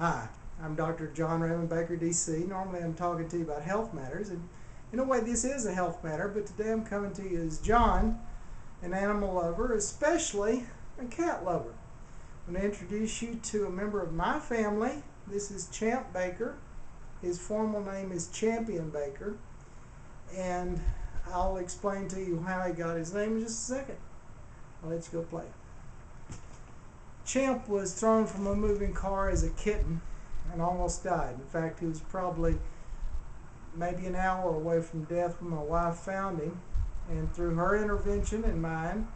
Hi, I'm Dr. John Raymond Baker, DC. Normally I'm talking to you about health matters, and in a way this is a health matter, but today I'm coming to you as John, an animal lover, especially a cat lover. I'm going to introduce you to a member of my family. This is Champ Baker. His formal name is Champion Baker, and I'll explain to you how he got his name in just a second. I'll let you go play. Champ was thrown from a moving car as a kitten and almost died. In fact, he was probably maybe an hour away from death when my wife found him. And through her intervention and mine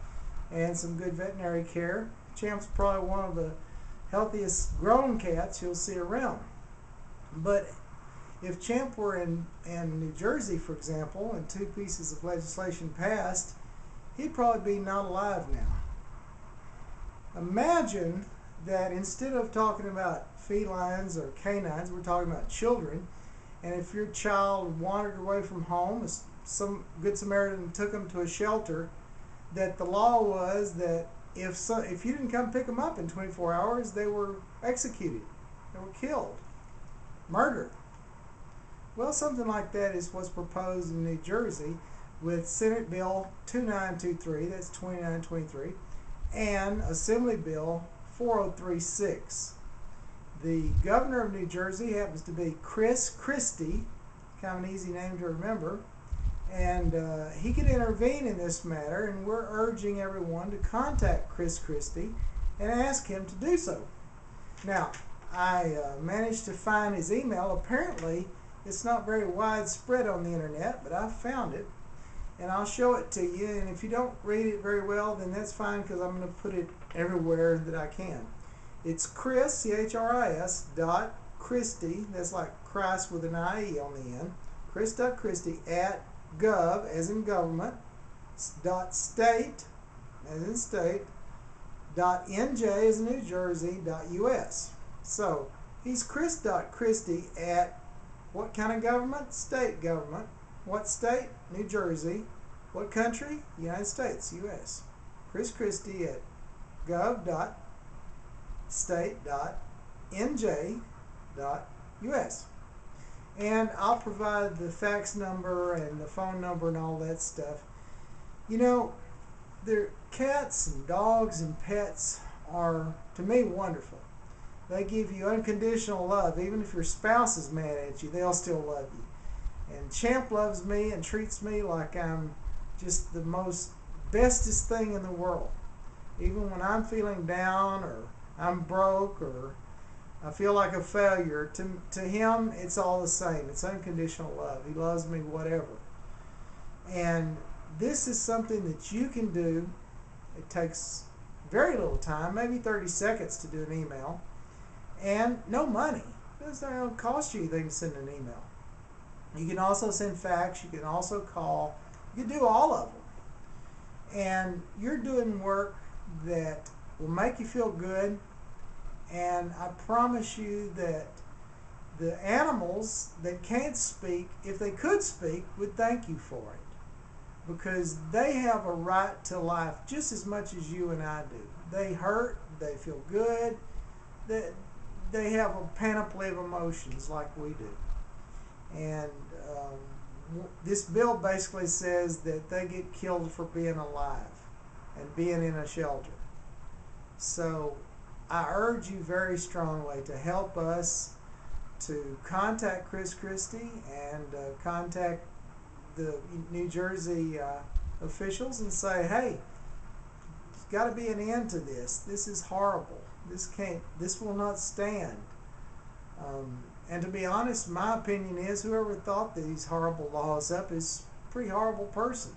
and some good veterinary care, Champ's probably one of the healthiest grown cats you'll see around. But if Champ were in New Jersey, for example, and 2 pieces of legislation passed, he'd probably be not alive now. Imagine that instead of talking about felines or canines, we're talking about children. And if your child wandered away from home, some Good Samaritan took them to a shelter, that the law was that if you didn't come pick them up in 24 hours, they were executed, they were killed, murdered. Well, something like that is what's proposed in New Jersey with Senate Bill 2923, that's 2923, and Assembly Bill 4036. The governor of New Jersey happens to be Chris Christie, kind of an easy name to remember, and he could intervene in this matter, and we're urging everyone to contact Chris Christie and ask him to do so. Now, I managed to find his email. Apparently, it's not very widespread on the internet, but I found it. And I'll show it to you, and if you don't read it very well, then that's fine, because I'm going to put it everywhere that I can. It's Chris, C-H-R-I-S, .Christie, that's like Christ with an I-E on the end, chris.christie at gov, as in government, .state, as in state, .nj, as in New Jersey, .us. So, he's Chris.Christie at what kind of government? State government. What state? New Jersey. What country? United States, U.S. Chris Christie at gov.state.nj.us. And I'll provide the fax number and the phone number and all that stuff. You know, cats and dogs and pets are, to me, wonderful. They give you unconditional love. Even if your spouse is mad at you, they'll still love you. And Champ loves me and treats me like I'm just the most bestest thing in the world. Even when I'm feeling down or I'm broke or I feel like a failure, to him it's all the same. It's unconditional love. He loves me whatever. And this is something that you can do. It takes very little time, maybe 30 seconds to do an email, and no money. It's not going to cost you anything to send an email. You can also send fax, you can also call, you can do all of them. And you're doing work that will make you feel good, and I promise you that the animals that can't speak, if they could speak, would thank you for it. Because they have a right to life just as much as you and I do. They hurt, they feel good, they have a panoply of emotions like we do. And this bill basically says that they get killed for being alive and being in a shelter. So I urge you very strongly to help us to contact Chris Christie and contact the New Jersey officials and say, hey, there's got to be an end to this. This is horrible. This will not stand. And to be honest, my opinion is whoever thought these horrible laws up is a pretty horrible person.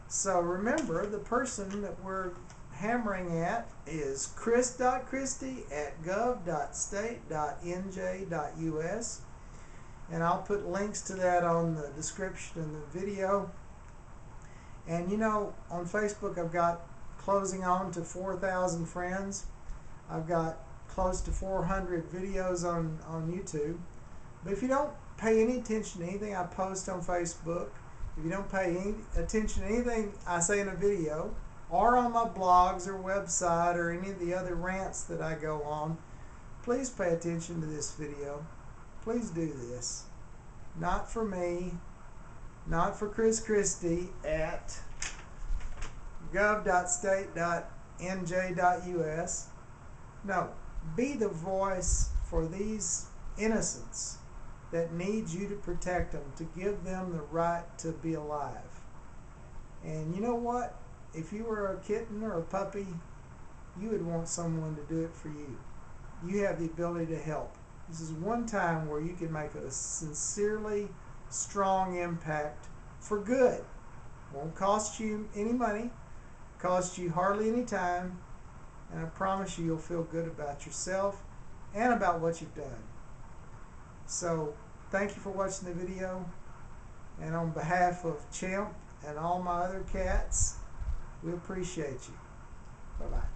So remember, the person that we're hammering at is chris.christie at gov.state.nj.us. And I'll put links to that on the description of the video. And you know, on Facebook I've got closing on to 4,000 friends. I've got close to 400 videos on YouTube. But if you don't pay any attention to anything I post on Facebook, if you don't pay any attention to anything I say in a video, or on my blogs or website or any of the other rants that I go on, please pay attention to this video. Please do this. Not for me, not for Chris Christie at gov.state.nj.us. No, be the voice for these innocents that need you to protect them, to give them the right to be alive. And you know what? If you were a kitten or a puppy, you would want someone to do it for you. You have the ability to help. This is one time where you can make a sincerely strong impact for good. Won't cost you any money, cost you hardly any time, and I promise you'll feel good about yourself and about what you've done. So thank you for watching the video, and on behalf of Chimp and all my other cats, we appreciate you. Bye-bye.